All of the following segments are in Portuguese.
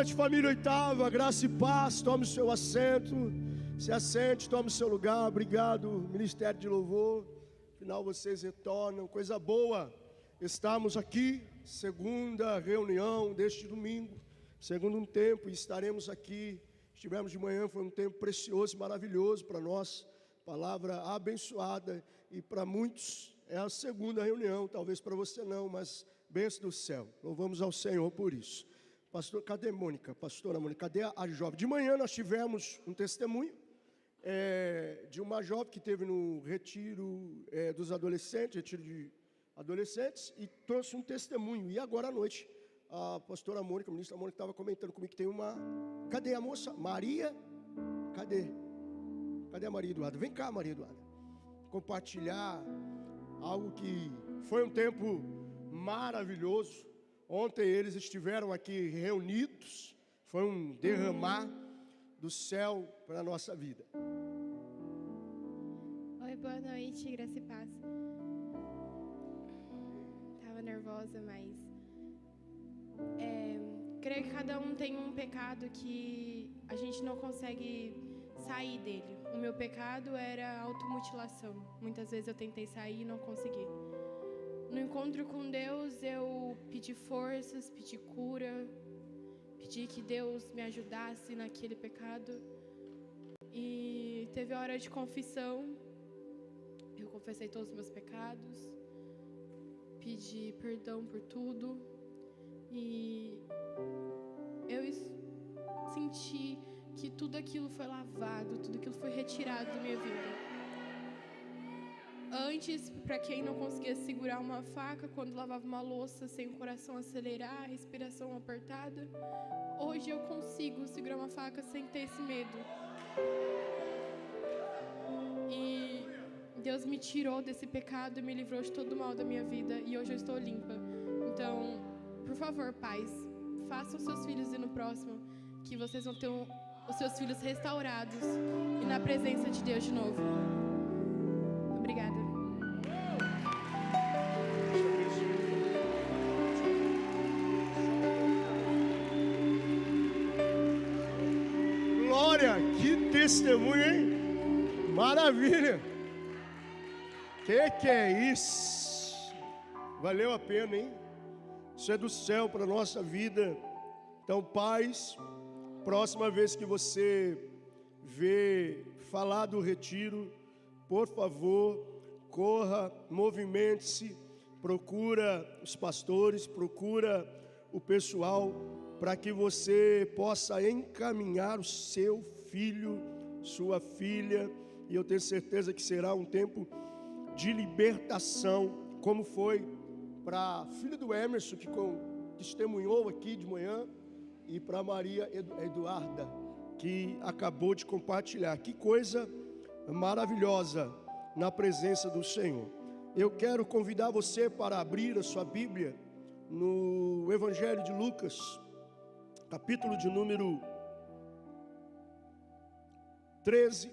noite, família Oitava, graça e paz. Tome o seu assento, se assente, tome o seu lugar. Obrigado, Ministério de Louvor. Afinal, vocês retornam, coisa boa. Estamos aqui, segunda reunião deste domingo, segundo um tempo, e estaremos aqui. Estivemos de manhã, foi um tempo precioso e maravilhoso para nós. Palavra abençoada, e para muitos é a segunda reunião, talvez para você não, mas bênção do céu. Louvamos ao Senhor por isso. Pastor, cadê Mônica? Pastora Mônica, cadê a jovem? De manhã nós tivemos um testemunho de uma jovem que teve no retiro dos adolescentes, retiro de adolescentes, e trouxe um testemunho. E agora à noite, a pastora Mônica, a ministra Mônica, estava comentando comigo que tem uma... Cadê a moça? Maria? Cadê? Cadê a Maria Eduarda? Vem cá, Maria Eduarda. Compartilhar algo que foi um tempo maravilhoso. Ontem eles estiveram aqui reunidos, foi um derramar do céu para a nossa vida. Oi, boa noite, graça e paz. Estava nervosa, mas... creio que cada um tem um pecado que a gente não consegue sair dele. O meu pecado era automutilação. Muitas vezes eu tentei sair e não consegui. No encontro com Deus, eu pedi forças, pedi cura, pedi que Deus me ajudasse naquele pecado. E teve a hora de confissão. Eu confessei todos os meus pecados, pedi perdão por tudo. E eu senti que tudo aquilo foi lavado, tudo aquilo foi retirado da minha vida. Antes, para quem não conseguia segurar uma faca quando lavava uma louça sem o coração acelerar, a respiração apertada, hoje eu consigo segurar uma faca sem ter esse medo. E Deus me tirou desse pecado e me livrou de todo o mal da minha vida, e hoje eu estou limpa. Então, por favor, pais, façam seus filhos ir no próximo, que vocês vão ter os seus filhos restaurados e na presença de Deus de novo. Obrigada. Glória, que testemunho, hein? Maravilha! Que é isso? Valeu a pena, hein? Isso é do céu para a nossa vida. Então, pais, próxima vez que você vê falar do retiro, por favor, corra, movimente-se, procura os pastores, procura o pessoal, para que você possa encaminhar o seu filho, sua filha, e eu tenho certeza que será um tempo de libertação, como foi para a filha do Emerson, que testemunhou aqui de manhã, e para Maria Eduarda, que acabou de compartilhar. Que coisa maravilhosa na presença do Senhor. Eu quero convidar você para abrir a sua Bíblia no Evangelho de Lucas, capítulo de número 13,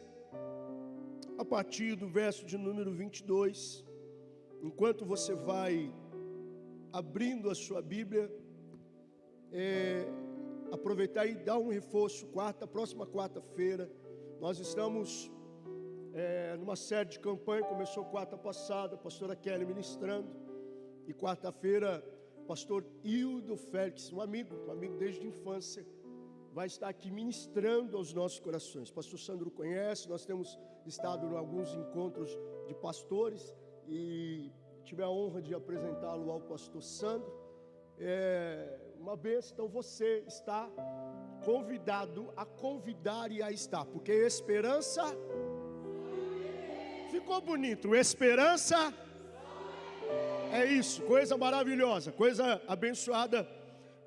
a partir do verso de número 22. Enquanto você vai abrindo a sua Bíblia, aproveitar e dar um reforço. Próxima quarta-feira, nós estamos numa série de campanha. Começou quarta passada, a pastora Kelly ministrando, e quarta-feira, pastor Hildo Félix, um amigo desde a infância, vai estar aqui ministrando aos nossos corações. Pastor Sandro conhece, nós temos estado em alguns encontros de pastores, e tive a honra de apresentá-lo ao pastor Sandro. Uma bênção. Então você está convidado a convidar e a estar, porque esperança... Ficou bonito, esperança... É isso, coisa maravilhosa, coisa abençoada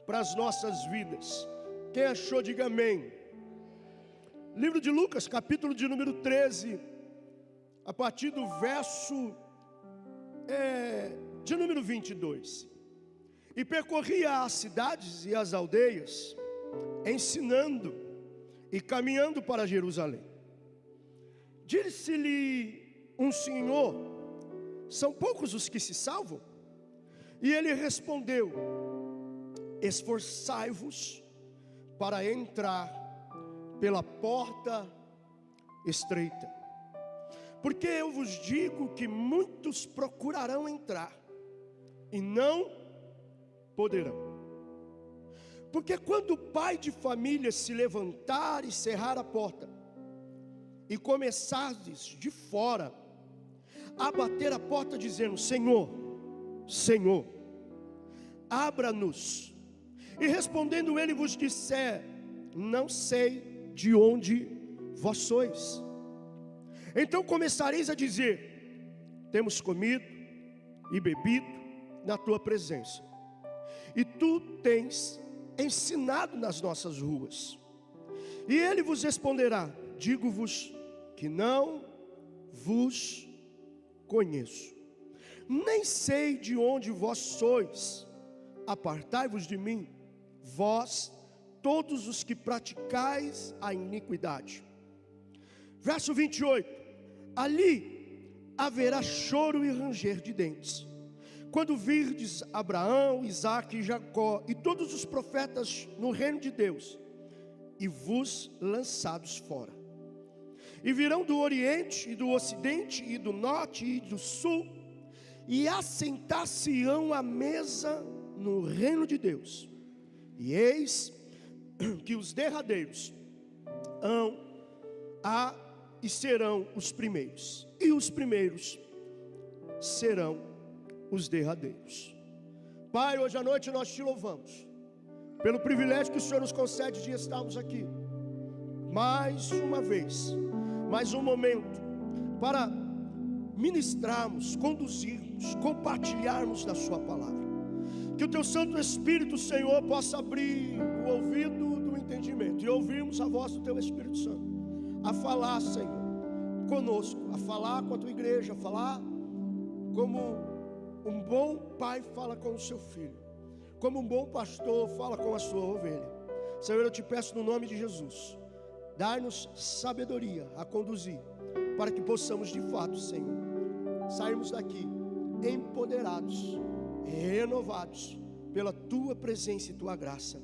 para as nossas vidas. Quem achou, diga amém. Livro de Lucas, capítulo de número 13, a partir do verso de número 22. E percorria as cidades e as aldeias, ensinando e caminhando para Jerusalém. Disse-lhe um senhor: são poucos os que se salvam? E ele respondeu: esforçai-vos para entrar pela porta estreita. Porque eu vos digo que muitos procurarão entrar e não poderão. Porque quando o pai de família se levantar e cerrar a porta, e começardes de fora a bater a porta dizendo: Senhor, Senhor, abra-nos. E respondendo ele vos disser: não sei de onde vós sois. Então começareis a dizer: temos comido e bebido na tua presença, e tu tens ensinado nas nossas ruas. E ele vos responderá: digo-vos que não vos conheço, nem sei de onde vós sois. Apartai-vos de mim, vós todos os que praticais a iniquidade. Verso 28: ali haverá choro e ranger de dentes, quando virdes Abraão, Isaque e Jacó e todos os profetas no reino de Deus, e vos lançados fora. E virão do oriente e do ocidente e do norte e do sul, e assentar-se-ão à mesa no reino de Deus. E eis que os derradeiros hão a e serão os primeiros, e os primeiros serão os derradeiros. Pai, hoje à noite nós te louvamos pelo privilégio que o Senhor nos concede de estarmos aqui mais uma vez, mais um momento para ministrarmos, conduzirmos, compartilharmos da sua palavra. Que o teu Santo Espírito, Senhor, possa abrir o ouvido do entendimento e ouvirmos a voz do teu Espírito Santo a falar, Senhor, conosco, a falar com a tua igreja, a falar como um bom pai fala com o seu filho, como um bom pastor fala com a sua ovelha. Senhor, eu te peço no nome de Jesus, dai-nos sabedoria a conduzir, para que possamos de fato, Senhor, sairmos daqui empoderados, renovados pela tua presença e tua graça,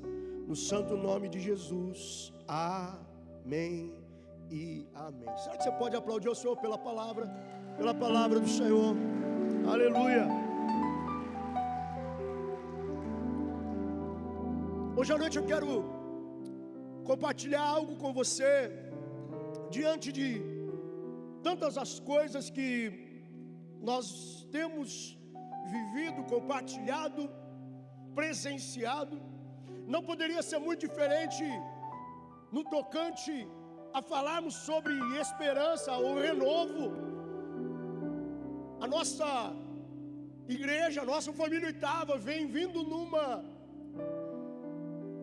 no santo nome de Jesus. Amém e amém. Será que você pode aplaudir o Senhor pela palavra do Senhor? Aleluia. Hoje à noite eu quero compartilhar algo com você, diante de tantas as coisas que nós temos vivido, compartilhado, presenciado. Não poderia ser muito diferente no tocante a falarmos sobre esperança ou renovo. A nossa igreja, a nossa família Oitava vem vindo numa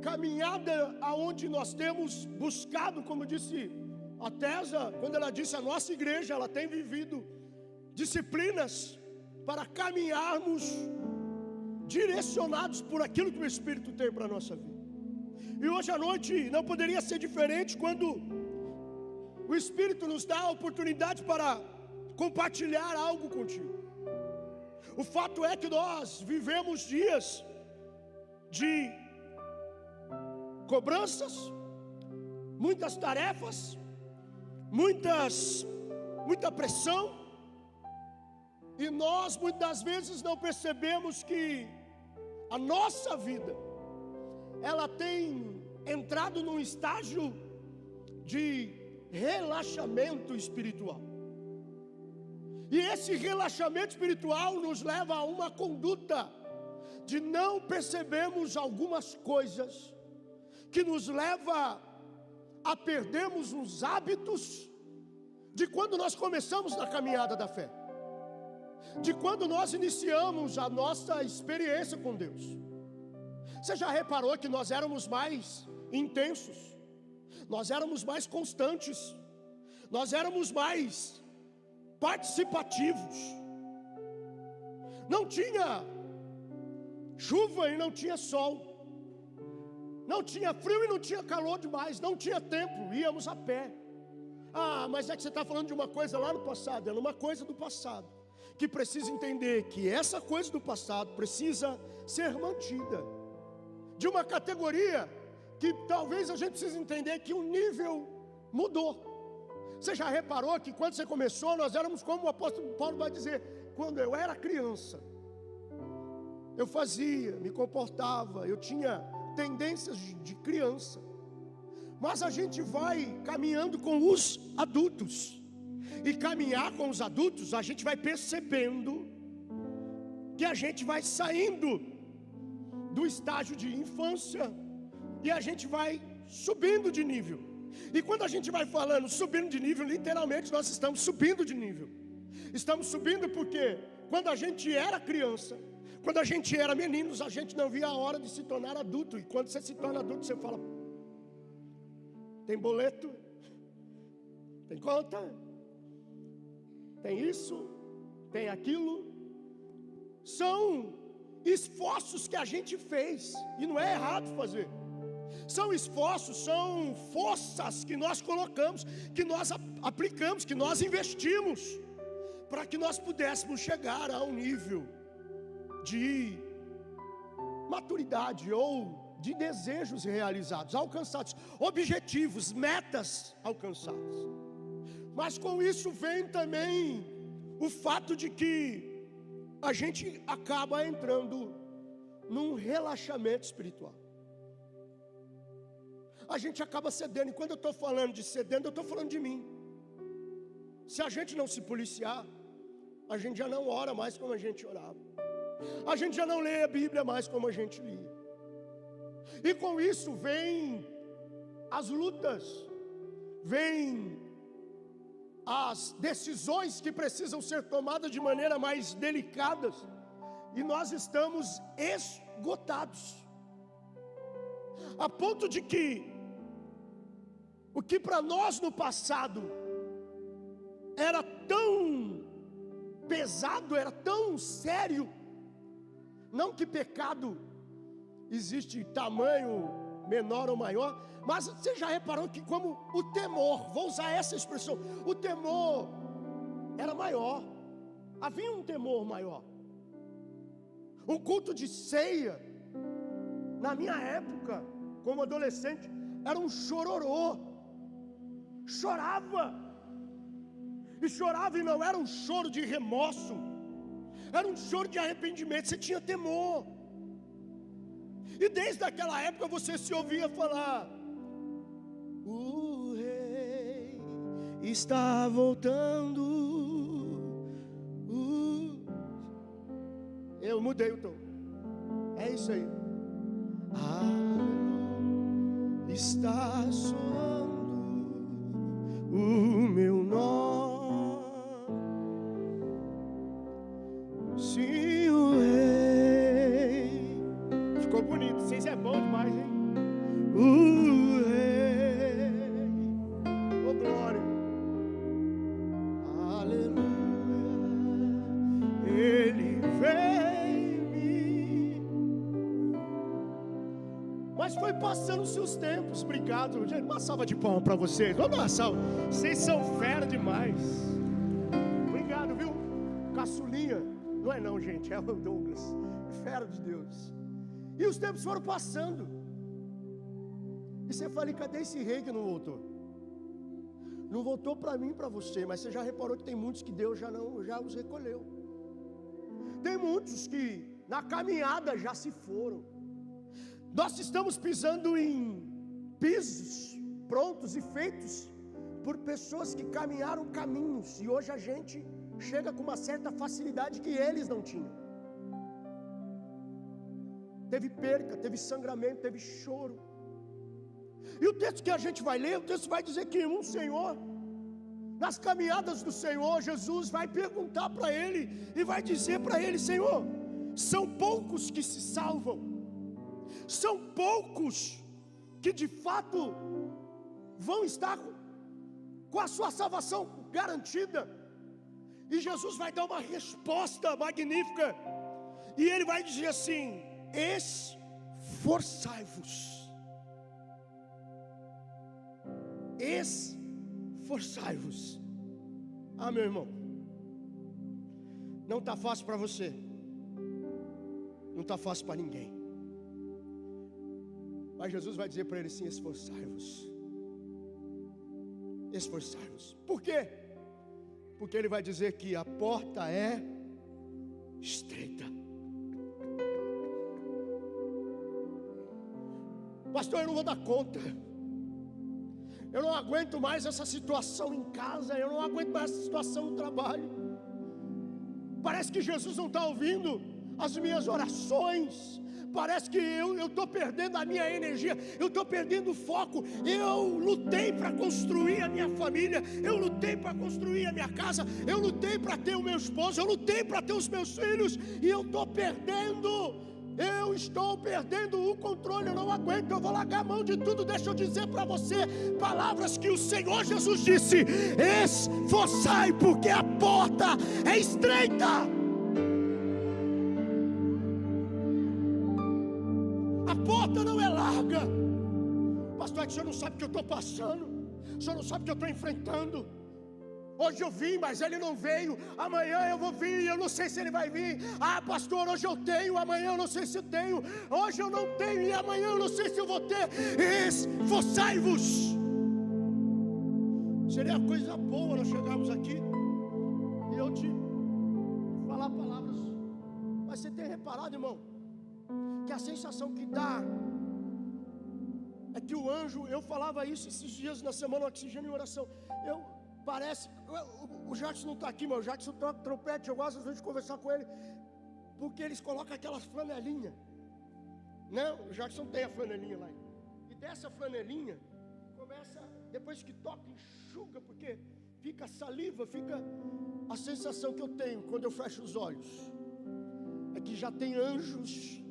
caminhada aonde nós temos buscado, como disse a Tesa, quando ela disse a nossa igreja, ela tem vivido disciplinas para caminharmos direcionados por aquilo que o Espírito tem para a nossa vida. E hoje à noite não poderia ser diferente, quando o Espírito nos dá a oportunidade para compartilhar algo contigo. O fato é que nós vivemos dias de cobranças, muitas tarefas, muita pressão, e nós muitas vezes não percebemos que a nossa vida, ela tem entrado num estágio de relaxamento espiritual. E esse relaxamento espiritual nos leva a uma conduta de não percebermos algumas coisas, que nos leva a perdermos os hábitos de quando nós começamos na caminhada da fé, de quando nós iniciamos a nossa experiência com Deus. Você já reparou que nós éramos mais intensos, nós éramos mais constantes, nós éramos mais participativos. Não tinha chuva e não tinha sol, não tinha frio e não tinha calor demais, não tinha tempo, íamos a pé. Ah, mas é que você está falando de uma coisa lá no passado. É uma coisa do passado que precisa entender que essa coisa do passado precisa ser mantida, de uma categoria que talvez a gente precise entender que o nível mudou. Você já reparou que quando você começou, nós éramos como o apóstolo Paulo vai dizer, quando eu era criança, eu fazia, me comportava, eu tinha tendências de criança. Mas a gente vai caminhando com os adultos. E caminhar com os adultos, a gente vai percebendo que a gente vai saindo do estágio de infância e a gente vai subindo de nível. E quando a gente vai falando subindo de nível, literalmente nós estamos subindo de nível. Estamos subindo porque quando a gente era criança, quando a gente era meninos, a gente não via a hora de se tornar adulto. E quando você se torna adulto, você fala, tem boleto, tem conta, tem isso, tem aquilo. São esforços que a gente fez, e não é errado fazer. São esforços, são forças que nós colocamos, que nós aplicamos, que nós investimos, para que nós pudéssemos chegar a um nível de maturidade ou de desejos realizados, alcançados, objetivos, metas alcançadas. Mas com isso vem também o fato de que a gente acaba entrando num relaxamento espiritual. A gente acaba cedendo, e quando eu estou falando de cedendo, eu estou falando de mim. Se a gente não se policiar, a gente já não ora mais como a gente orava. A gente já não lê a Bíblia mais como a gente lia. E com isso vem as lutas, vem as decisões que precisam ser tomadas de maneira mais delicadas. E nós estamos esgotados, a ponto de que o que para nós no passado era tão pesado, era tão sério. Não que pecado existe tamanho menor ou maior, mas você já reparou que como o temor, vou usar essa expressão, o temor era maior, havia um temor maior. Um culto de ceia, na minha época, como adolescente, era um chororô, chorava, e não era um choro de remorso, era um choro de arrependimento, você tinha temor. E desde aquela época você se ouvia falar, o rei está voltando. Eu mudei o tom. É isso aí. Está soando o meu nome. Sim, o rei. Ficou bonito, não sei se é bom demais, hein? O rei, oh glória, aleluia, ele vem. Mas foi passando-se os tempos, obrigado, gente, uma salva de palmas para vocês, vamos dar uma salva, vocês são fera demais, obrigado, viu, caçulinha, não é não gente, é o Douglas, fera de Deus. E os tempos foram passando, e você fala, cadê esse rei que não voltou? Não voltou para mim e para você, mas você já reparou que tem muitos que Deus já os recolheu. Tem muitos que na caminhada já se foram. Nós estamos pisando em pisos prontos e feitos por pessoas que caminharam caminhos, e hoje a gente chega com uma certa facilidade que eles não tinham. Teve perca, teve sangramento, teve choro. E o texto que a gente vai ler, o texto vai dizer que um Senhor, nas caminhadas do Senhor, Jesus vai perguntar para ele e vai dizer para ele, Senhor, são poucos que se salvam, são poucos que de fato vão estar com a sua salvação garantida. E Jesus vai dar uma resposta magnífica, e ele vai dizer assim, esforçai-vos, esforçai-vos. Ah, meu irmão, não está fácil para você, não está fácil para ninguém. Mas Jesus vai dizer para ele assim: esforçai-vos. Esforçai-vos. Por quê? Porque ele vai dizer que a porta é estreita. Pastor, eu não vou dar conta. Eu não aguento mais essa situação em casa. Eu não aguento mais essa situação no trabalho. Parece que Jesus não está ouvindo as minhas orações. Parece que eu estou perdendo a minha energia. Eu estou perdendo o foco. Eu lutei para construir a minha família. Eu lutei para construir a minha casa. Eu lutei para ter o meu esposo. Eu lutei para ter os meus filhos. E eu estou perdendo. Eu estou perdendo o controle. Eu não aguento. Eu vou largar a mão de tudo. Deixa eu dizer para você palavras que o Senhor Jesus disse: esforçai, porque a porta é estreita. A porta não é larga. Pastor, é que o senhor não sabe o que eu estou passando. O senhor não sabe o que eu estou enfrentando. Hoje eu vim, mas ele não veio. Amanhã eu vou vir, eu não sei se ele vai vir. Ah, pastor, hoje eu tenho, amanhã eu não sei se eu tenho. Hoje eu não tenho e amanhã eu não sei se eu vou ter. Esforçai-vos. Seria coisa boa nós chegarmos aqui e eu te falar palavras. Mas você tem reparado, irmão, que a sensação que dá é que o anjo, eu falava isso esses dias na semana Oxigênio em Oração. Parece, o Jackson não está aqui, mas o Jackson toca trompete. Eu gosto às vezes de conversar com ele, porque eles colocam aquelas flanelinhas, né? O Jackson tem a flanelinha lá. E dessa flanelinha, começa, depois que toca, enxuga, porque fica saliva, fica a sensação que eu tenho quando eu fecho os olhos. É que já tem anjos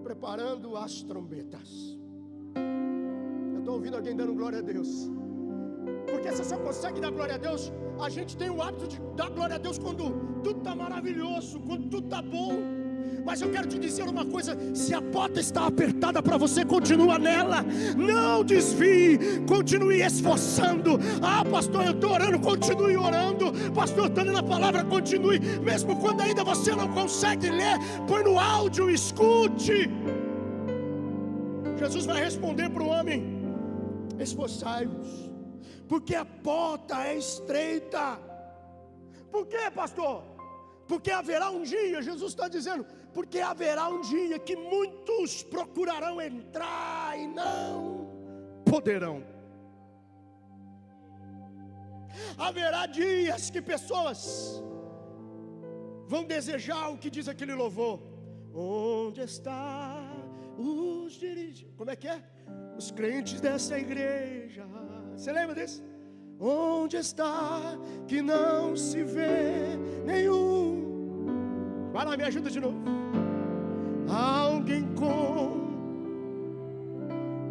preparando as trombetas. Eu estou ouvindo alguém dando glória a Deus. Porque você só consegue dar glória a Deus. A gente tem o hábito de dar glória a Deus quando tudo está maravilhoso, quando tudo está bom. Mas eu quero te dizer uma coisa: se a porta está apertada para você, continua nela. Não desvie, continue esforçando. Ah, pastor, eu estou orando, continue orando. Pastor, eu estou lendo a palavra, continue. Mesmo quando ainda você não consegue ler, põe no áudio, escute. Jesus vai responder para o homem: esforçai-vos, porque a porta é estreita. Por quê, pastor? Porque haverá um dia, Jesus está dizendo, porque haverá um dia que muitos procurarão entrar e não poderão. Haverá dias que pessoas vão desejar o que diz aquele louvor: onde está os dirigentes? Como é que é? Os crentes dessa igreja. Você lembra desse? Onde está que não se vê nenhum? Vai lá, me ajuda de novo. Alguém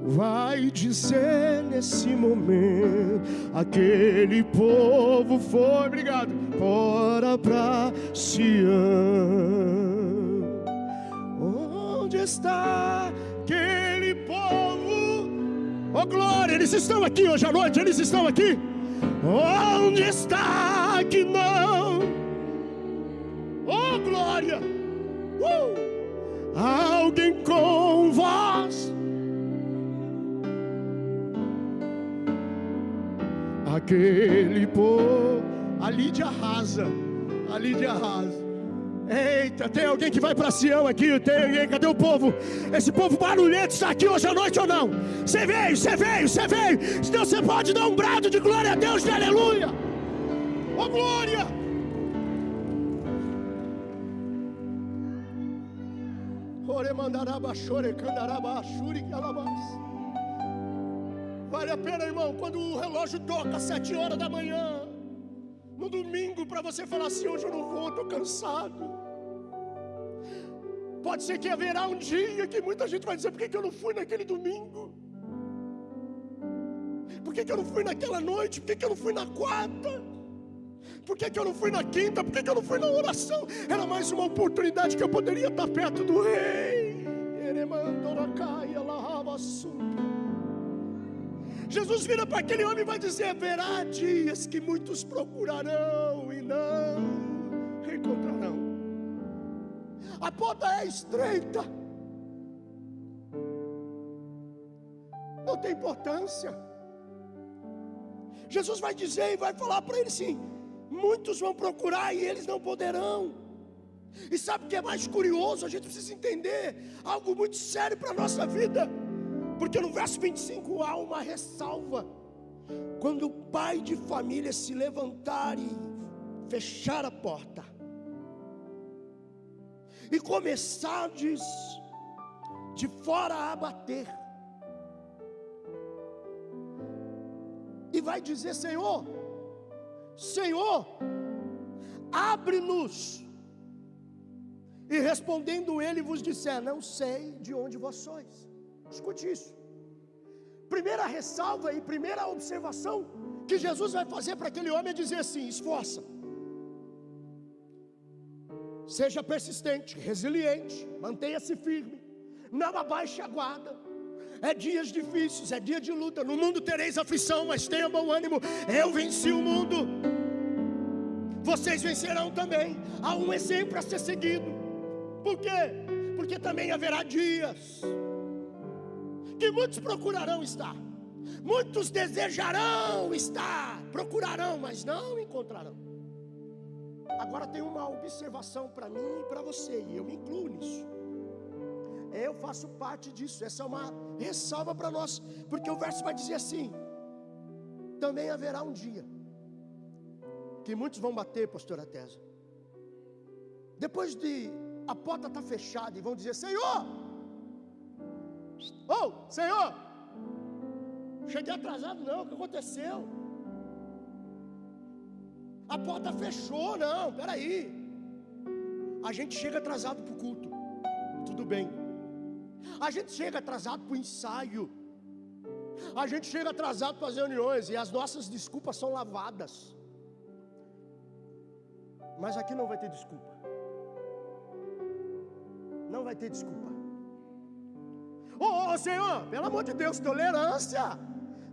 vai dizer nesse momento: aquele povo foi, obrigado, fora pra Sião. Onde está aquele povo? Oh glória, eles estão aqui hoje à noite, eles estão aqui. Onde está que não? Oh glória! Alguém com voz. Aquele povo, a Lídia arrasa, a Lídia arrasa. Eita, tem alguém que vai para Sião aqui? Tem alguém? Cadê o povo? Esse povo barulhento está aqui hoje à noite ou não? Você veio, você veio, você veio. Então você pode dar um brado de glória a Deus, de aleluia. Oh glória! Vale a pena, irmão, quando o relógio toca às 7 horas da manhã, no domingo, para você falar assim: hoje eu não vou, estou cansado. Pode ser que haverá um dia que muita gente vai dizer: por que eu não fui naquele domingo? Por que eu não fui naquela noite? Por que eu não fui na quarta? Por que eu não fui na quinta? Por que eu não fui na oração? Era mais uma oportunidade que eu poderia estar perto do rei. Jesus vira para aquele homem e vai dizer: haverá dias que muitos procurarão e não encontrarão. A porta é estreita. tem importância. Jesus vai dizer e vai falar para ele assim: muitos vão procurar e eles não poderão. E sabe o que é mais curioso? A gente precisa entender algo muito sério para a nossa vida, porque no verso 25 há uma ressalva. Quando o pai de família se levantar e fechar a porta e começar de fora a bater, e vai dizer: Senhor, Senhor, abre-nos. E respondendo ele vos disser: não sei de onde vós sois. Escute isso. Primeira ressalva e primeira observação que Jesus vai fazer para aquele homem é dizer assim: esforça, seja persistente, resiliente, mantenha-se firme, não abaixe a guarda. É dias difíceis, é dia de luta. No mundo tereis aflição, mas tenha bom ânimo. Eu venci o mundo, vocês vencerão também. Há um exemplo a ser seguido. Por quê? Porque também haverá dias que muitos procurarão estar, muitos desejarão estar, procurarão, mas não encontrarão. Agora tem uma observação para mim e para você, e eu me incluo nisso. Eu faço parte disso. Essa é uma ressalva para nós, porque o verso vai dizer assim: também haverá um dia que muitos vão bater, pastora Tesa, depois de a porta está fechada, e vão dizer: Senhor, Senhor, cheguei atrasado. Não, o que aconteceu? A porta fechou. Não, peraí, a gente chega atrasado para o culto, tudo bem. A gente chega atrasado para o ensaio, a gente chega atrasado para as reuniões, e as nossas desculpas são lavadas. Mas aqui não vai ter desculpa. Não vai ter desculpa. Senhor, pelo amor de Deus, tolerância.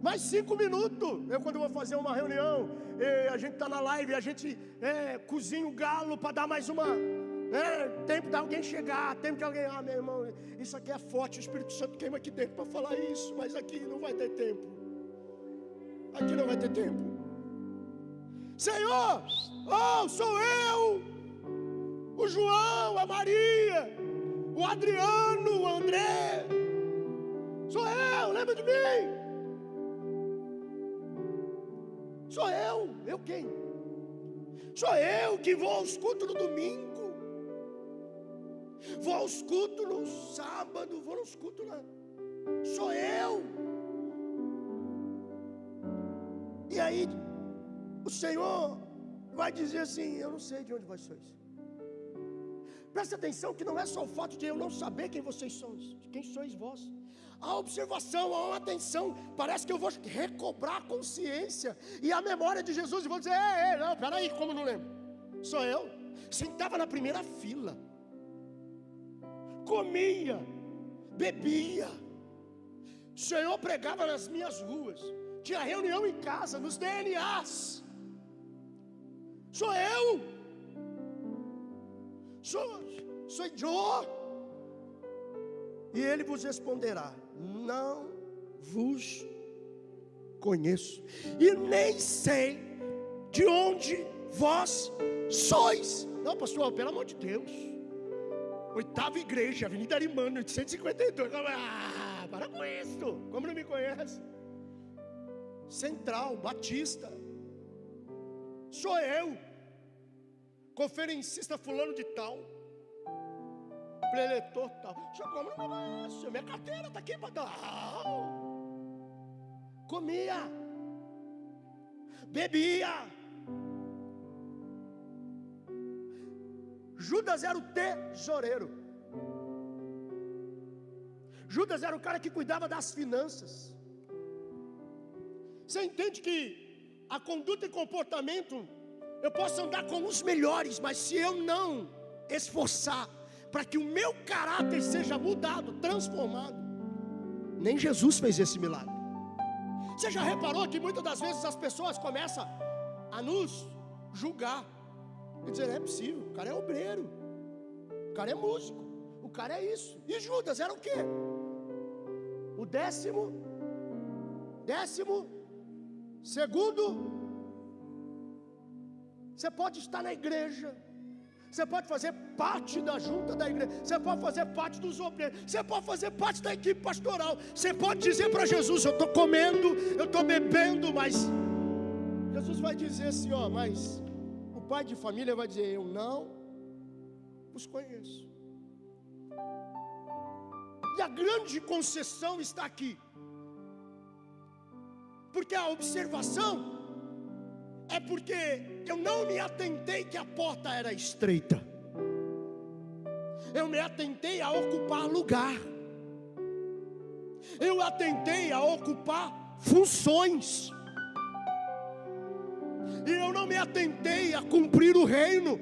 Mais 5 minutos. Eu, quando vou fazer uma reunião, a gente está na live, a gente cozinha o galo para dar mais uma. Tempo de alguém chegar, tempo que alguém. Meu irmão, isso aqui é forte. O Espírito Santo queima aqui dentro para falar isso, mas aqui não vai ter tempo. Aqui não vai ter tempo. Senhor, sou eu, o João, a Maria, o Adriano, o André. Sou eu, lembra de mim? Sou eu quem? Sou eu que vou aos cultos no domingo, vou aos cultos no sábado, vou aos cultos lá. Sou eu. E aí o Senhor vai dizer assim: eu não sei de onde vós sois. Preste atenção que não é só o fato de eu não saber quem vocês sois, quem sois vós. A observação, a atenção. Parece que eu vou recobrar a consciência e a memória de Jesus e vou dizer: não, peraí, como não lembro? Sou eu. Sentava na primeira fila, comia, bebia. O Senhor pregava nas minhas ruas, tinha reunião em casa, nos DNAs. Sou eu. Sou eu. E ele vos responderá: não vos conheço, e nem sei de onde vós sois. Não, pastor, pelo amor de Deus. 8ª igreja, Avenida Arimano, 852. Para com isso. Como não me conhece? Central, Batista. Sou eu, conferencista fulano de tal, preletor tal. Senhor, como não me conhece? Minha carteira está aqui para dar. Comia, bebia. Judas era o tesoureiro. Judas era o cara que cuidava das finanças. Você entende que a conduta e comportamento, eu posso andar com os melhores, mas se eu não esforçar para que o meu caráter seja mudado, transformado, nem Jesus fez esse milagre. Você já reparou que muitas das vezes as pessoas começam a nos julgar e dizer: não é possível, o cara é obreiro, o cara é músico, o cara é isso. E Judas era o quê? O 10º 12º, você pode estar na igreja, você pode fazer parte da junta da igreja, você pode fazer parte dos obreiros, você pode fazer parte da equipe pastoral, você pode dizer para Jesus: eu estou comendo, eu estou bebendo, mas Jesus vai dizer assim, ó, mas o pai de família vai dizer: eu não os conheço. E a grande concessão está aqui, porque a observação é porque eu não me atentei que a porta era estreita, eu me atentei a ocupar lugar, eu atentei a ocupar funções, e eu não me atentei a cumprir o reino.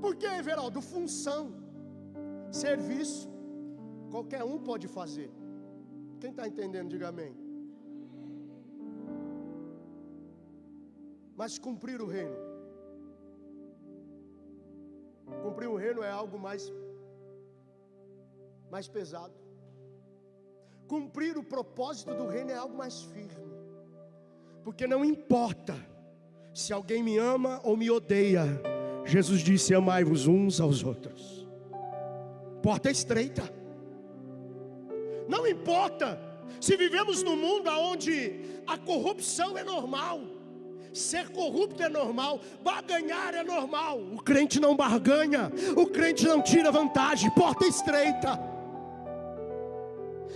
Por que, Everaldo? Função, serviço, qualquer um pode fazer. Quem está entendendo, diga amém. Mas cumprir o reino, cumprir o reino é algo mais pesado. Cumprir o propósito do reino é algo mais firme, porque não importa se alguém me ama ou me odeia, Jesus disse: amai-vos uns aos outros. Porta estreita. Não importa se vivemos num mundo onde a corrupção é normal, ser corrupto é normal, barganhar é normal. O crente não barganha, o crente não tira vantagem. Porta estreita.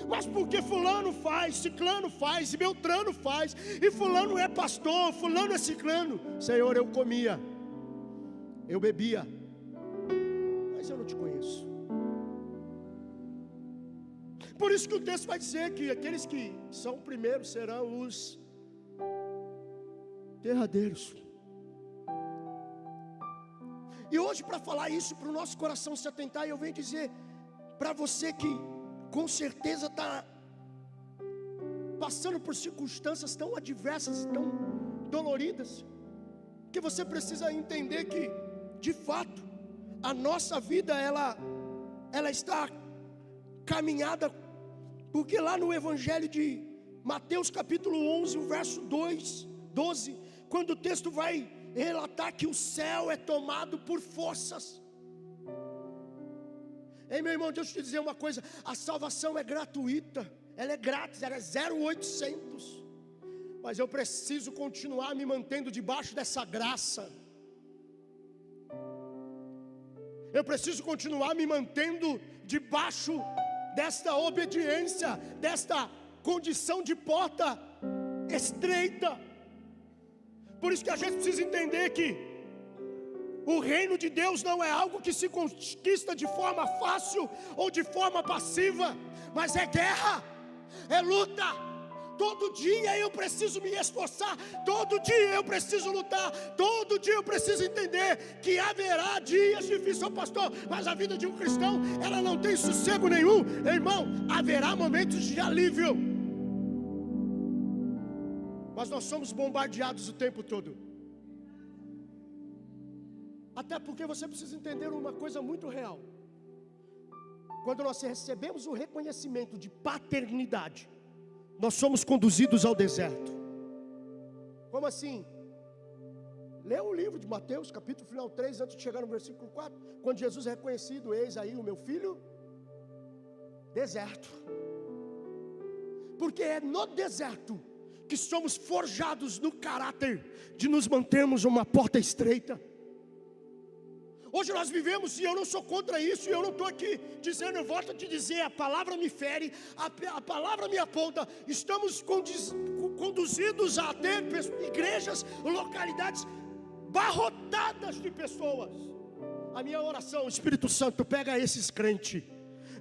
Mas porque fulano faz, ciclano faz, e beltrano faz, e fulano é pastor, fulano é ciclano. Senhor, eu comia, eu bebia, mas eu não te conheço. Por isso que o texto vai dizer que aqueles que são primeiros serão os derradeiros. E hoje, para falar isso, para o nosso coração se atentar, eu venho dizer para você que com certeza está passando por circunstâncias tão adversas, tão doloridas, que você precisa entender que, de fato, a nossa vida ela está caminhada, porque lá no Evangelho de Mateus capítulo 11, o verso 12, quando o texto vai relatar que o céu é tomado por forças. Ei, meu irmão, deixa eu te dizer uma coisa: a salvação é gratuita, ela é grátis, ela é 0,800. Mas eu preciso continuar me mantendo debaixo dessa graça. Eu preciso continuar me mantendo debaixo desta obediência, desta condição de porta estreita. Por isso que a gente precisa entender que o reino de Deus não é algo que se conquista de forma fácil ou de forma passiva, mas é guerra, é luta. Todo dia eu preciso me esforçar, todo dia eu preciso lutar, todo dia eu preciso entender que haverá dias difíceis, pastor, mas a vida de um cristão, ela não tem sossego nenhum, irmão. Haverá momentos de alívio, mas nós somos bombardeados o tempo todo. Até porque você precisa entender uma coisa muito real: quando nós recebemos o reconhecimento de paternidade, nós somos conduzidos ao deserto. Como assim? Lê o livro de Mateus, capítulo final 3, antes de chegar no versículo 4, quando Jesus é reconhecido: eis aí o meu filho, deserto. Porque é no deserto que somos forjados no caráter de nos mantermos uma porta estreita. Hoje nós vivemos, e eu não sou contra isso, e eu não estou aqui dizendo, eu volto a te dizer, a palavra me fere, a palavra me aponta. Estamos conduzidos a ter igrejas, localidades barrotadas de pessoas. A minha oração: Espírito Santo, pega esses crentes,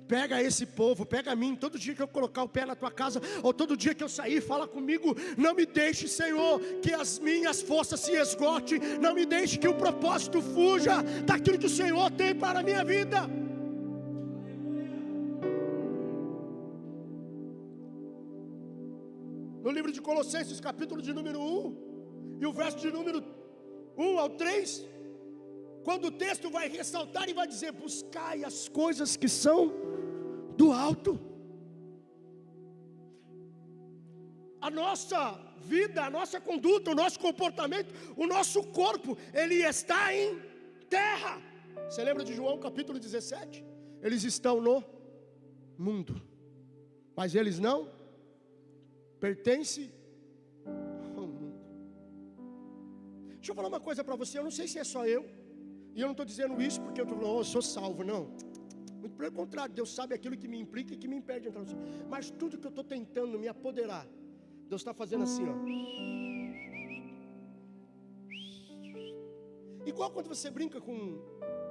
pega esse povo, pega a mim. Todo dia que eu colocar o pé na tua casa, ou todo dia que eu sair, fala comigo. Não me deixe, Senhor, que as minhas forças se esgotem. Não me deixe que o propósito fuja daquilo que o Senhor tem para a minha vida. No livro de Colossenses, capítulo de número 1, e o verso de número 1 ao 3, quando o texto vai ressaltar e vai dizer: buscai as coisas que são do alto. a nossa vida, a nossa conduta, o nosso comportamento, o nosso corpo, ele está em terra. Você lembra de João capítulo 17? Eles estão no mundo, mas eles não pertencem ao mundo. Deixa eu falar uma coisa para você, eu não sei se é só eu, e eu não estou dizendo isso porque eu estou falando, eu sou salvo, não. Muito pelo contrário, Deus sabe aquilo que me implica e que me impede de entrar no céu. Mas tudo que eu estou tentando me apoderar, Deus está fazendo assim, ó. Igual quando você brinca com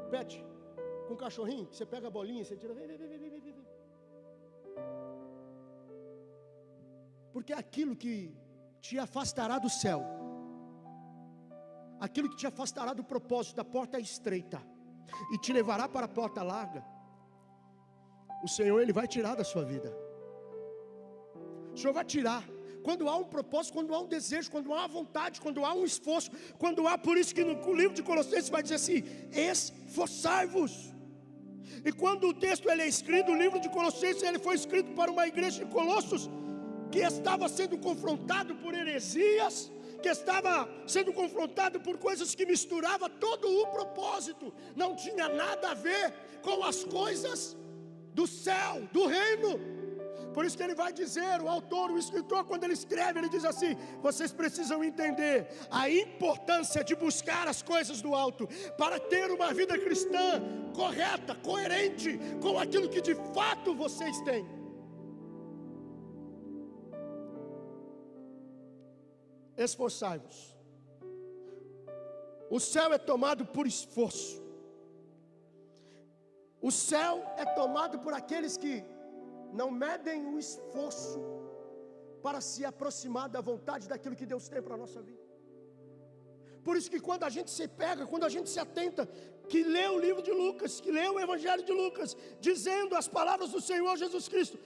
pet, com um cachorrinho, que você pega a bolinha, você tira, vem. Porque aquilo que te afastará do céu, aquilo que te afastará do propósito, da porta estreita, e te levará para a porta larga, o Senhor, Ele vai tirar da sua vida. O Senhor vai tirar. Quando há um propósito, quando há um desejo, quando há uma vontade, quando há um esforço, quando há, por isso que no livro de Colossenses vai dizer assim, esforçai-vos. E quando o texto ele é escrito, o livro de Colossenses ele foi escrito para uma igreja de Colossos, que estava sendo confrontado por heresias, que estava sendo confrontado por coisas que misturava todo o propósito, não tinha nada a ver com as coisas do céu, do reino. Por isso que ele vai dizer, o autor, o escritor, quando ele escreve, ele diz assim, vocês precisam entender a importância de buscar as coisas do alto, para ter uma vida cristã correta, coerente com aquilo que de fato vocês têm. Esforçai-vos. O céu é tomado por esforço. O céu é tomado por aqueles que não medem o esforço para se aproximar da vontade daquilo que Deus tem para a nossa vida. Por isso que quando a gente se pega, quando a gente se atenta, que lê o livro de Lucas, que lê o Evangelho de Lucas, dizendo as palavras do Senhor Jesus Cristo,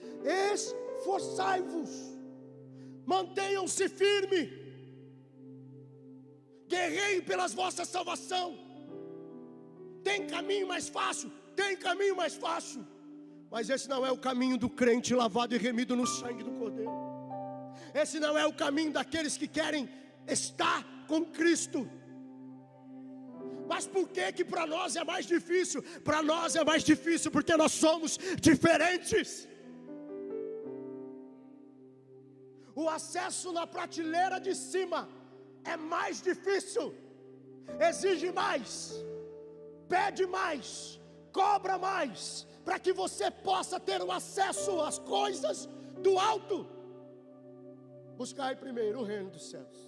esforçai-vos, mantenham-se firmes, guerreiem pela vossa salvação. Tem caminho mais fácil? Tem caminho mais fácil, mas esse não é o caminho do crente lavado e remido no sangue do Cordeiro. Esse não é o caminho daqueles que querem estar com Cristo. Mas por que para nós é mais difícil? Para nós é mais difícil porque nós somos diferentes. O acesso na prateleira de cima é mais difícil, exige mais, pede mais, cobra mais, para que você possa ter o acesso às coisas do alto. Buscai primeiro o reino dos céus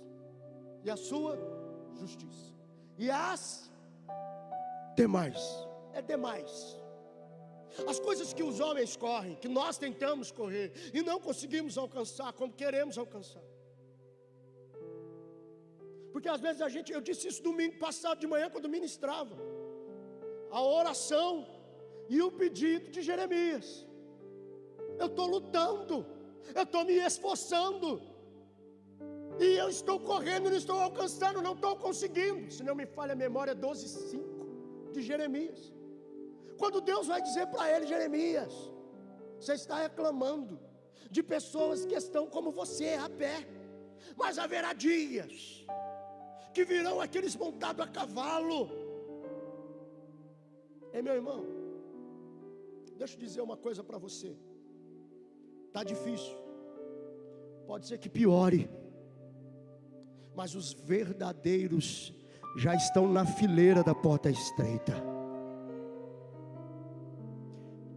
e a sua justiça, e as demais, é demais. As coisas que os homens correm, que nós tentamos correr e não conseguimos alcançar como queremos alcançar. Porque às vezes eu disse isso domingo passado de manhã quando ministrava, a oração e o pedido de Jeremias. Eu estou lutando, eu estou me esforçando, e eu estou correndo, não estou alcançando, não estou conseguindo. Se não me falha a memória, 12:5 de Jeremias. Quando Deus vai dizer para ele, Jeremias, você está reclamando de pessoas que estão como você, a pé, mas haverá dias que virão aqueles montados a cavalo. Ei, meu irmão, deixa eu dizer uma coisa para você. Está difícil, pode ser que piore, mas os verdadeiros já estão na fileira da porta estreita.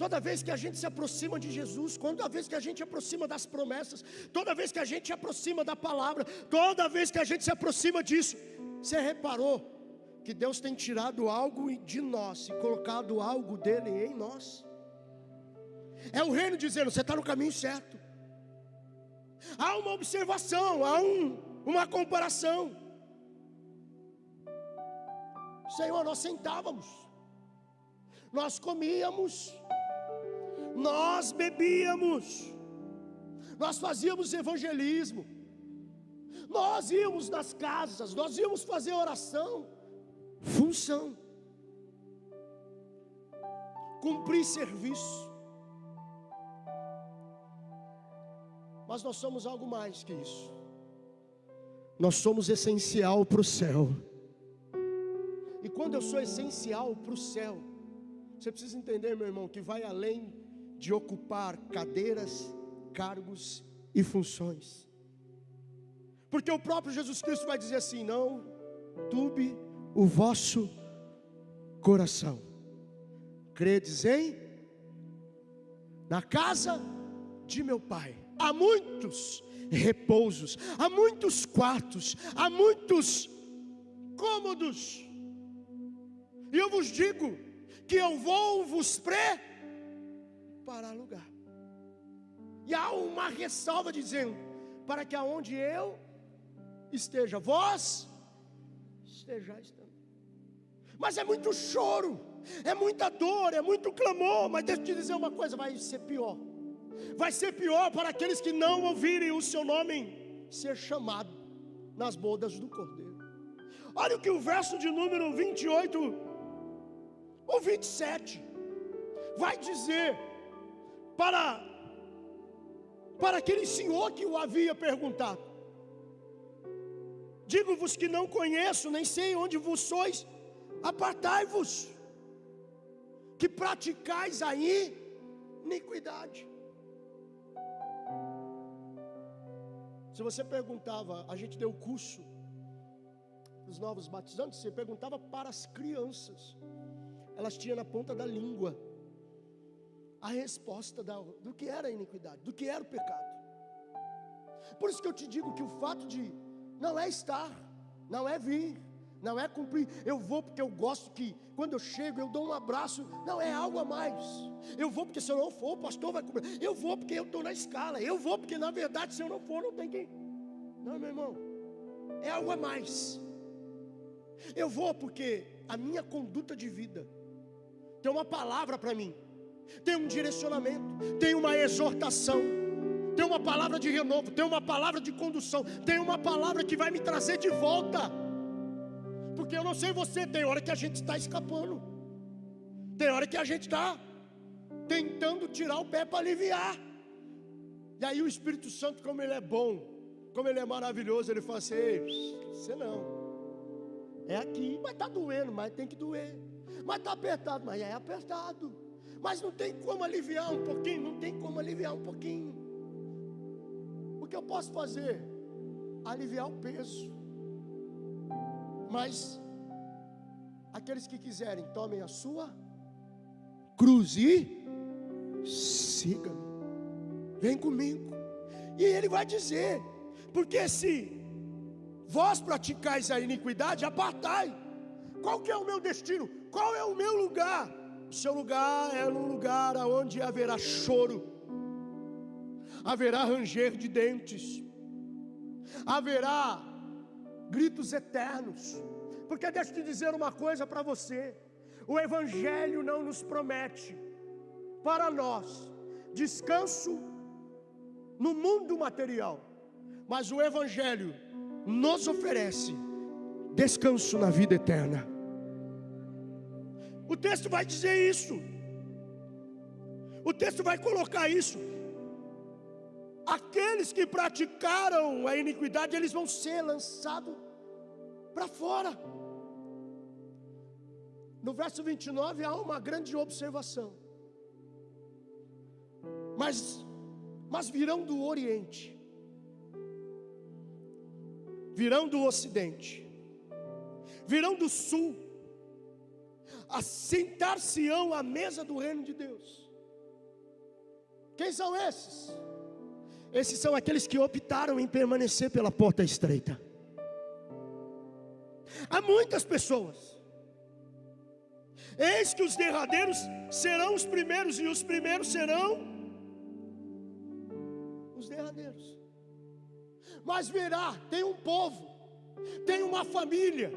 Toda vez que a gente se aproxima de Jesus, toda vez que a gente se aproxima das promessas, toda vez que a gente se aproxima da palavra, toda vez que a gente se aproxima disso, você reparou que Deus tem tirado algo de nós e colocado algo dele em nós? É o reino dizendo, você está no caminho certo. Há uma observação, há uma comparação. Senhor, nós sentávamos, nós comíamos, nós bebíamos, nós fazíamos evangelismo, nós íamos nas casas, nós íamos fazer oração, função, cumprir serviço. Mas nós somos algo mais que isso. Nós somos essencial para o céu. E quando eu sou essencial para o céu, você precisa entender, meu irmão, que vai além de ocupar cadeiras, cargos e funções. Porque o próprio Jesus Cristo vai dizer assim: não turbe o vosso coração. Credes na casa de meu Pai há muitos repousos, há muitos quartos, há muitos cômodos. E eu vos digo que eu vou vos preparar lugar. E há uma ressalva dizendo: para que aonde eu esteja, vós estejais também. Mas é muito choro, é muita dor, é muito clamor. Mas deixa eu te dizer uma coisa: vai ser pior. Vai ser pior para aqueles que não ouvirem o seu nome ser chamado nas bodas do Cordeiro. Olha o que o verso de número 28 ou 27 vai dizer para aquele senhor que o havia perguntado: digo-vos que não conheço, nem sei onde vos sois, apartai-vos, que praticais a iniquidade. Se você perguntava, a gente deu curso para os novos batizantes, você perguntava para as crianças, elas tinham na ponta da língua a resposta do que era a iniquidade, do que era o pecado. Por isso que eu te digo que o fato de não é estar, não é vir, não é cumprir. Eu vou porque eu gosto que quando eu chego eu dou um abraço. Não, é algo a mais. Eu vou porque se eu não for o pastor vai cobrir. Eu vou porque eu estou na escala. Eu vou porque na verdade se eu não for não tem quem. Não, meu irmão, é algo a mais. Eu vou porque a minha conduta de vida tem uma palavra para mim, tem um direcionamento, tem uma exortação, tem uma palavra de renovo, tem uma palavra de condução, tem uma palavra que vai me trazer de volta. Porque eu não sei você, tem hora que a gente está escapando, tem hora que a gente está tentando tirar o pé para aliviar. E aí o Espírito Santo, como ele é bom, como ele é maravilhoso, ele fala assim: ei, você não, é aqui, mas está doendo, mas tem que doer. Mas está apertado, mas é apertado. Mas não tem como aliviar um pouquinho, não tem como aliviar um pouquinho. O que eu posso fazer? Aliviar o peso. Mas aqueles que quiserem, tomem a sua cruz e siga-me. Vem comigo. E ele vai dizer: porque se vós praticais a iniquidade, apartai. Qual que é o meu destino? Qual é o meu lugar? O seu lugar é um lugar onde haverá choro, haverá ranger de dentes, haverá gritos eternos. Porque deixa eu te dizer uma coisa para você: o Evangelho não nos promete para nós descanso no mundo material, mas o Evangelho nos oferece descanso na vida eterna. O texto vai dizer isso, o texto vai colocar isso. Aqueles que praticaram a iniquidade, eles vão ser lançados para fora. No verso 29 há uma grande observação: mas virão do Oriente, virão do Ocidente, virão do Sul, assentar-se-ão à mesa do reino de Deus. Quem são esses? Esses são aqueles que optaram em permanecer pela porta estreita. Há muitas pessoas. Eis que os derradeiros serão os primeiros, e os primeiros serão os derradeiros. Mas verá, tem um povo, tem uma família,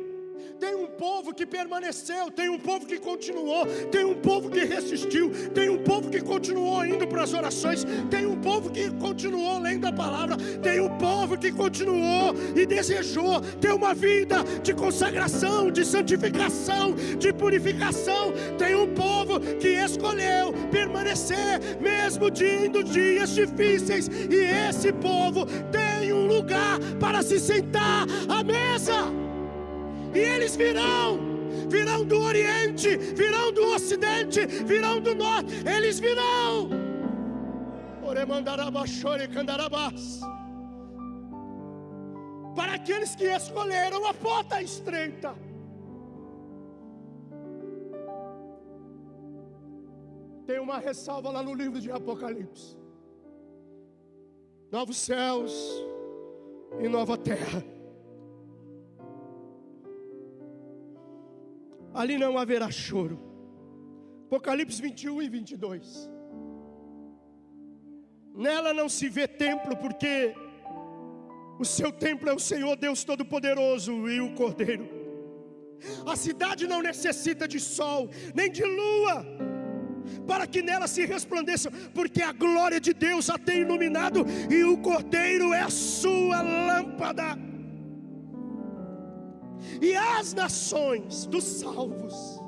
Tem um povo que permaneceu, tem um povo que continuou, tem um povo que resistiu, tem um povo que continuou indo para as orações, tem um povo que continuou lendo a palavra, tem um povo que continuou e desejou ter uma vida de consagração, de santificação, de purificação. Tem um povo que escolheu permanecer, mesmo indo dias difíceis, e esse povo tem um lugar para se sentar à mesa. E eles virão do Oriente, virão do Ocidente, virão do Norte, eles virão. Para aqueles que escolheram, a porta estreita. Tem uma ressalva lá no livro de Apocalipse: novos céus e nova terra. Ali não haverá choro. Apocalipse 21 e 22. Nela não se vê templo, porque o seu templo é o Senhor Deus Todo-Poderoso e o Cordeiro. A cidade não necessita de sol, nem de lua, para que nela se resplandeça, porque a glória de Deus a tem iluminado, e o Cordeiro é a sua lâmpada. E as nações dos salvos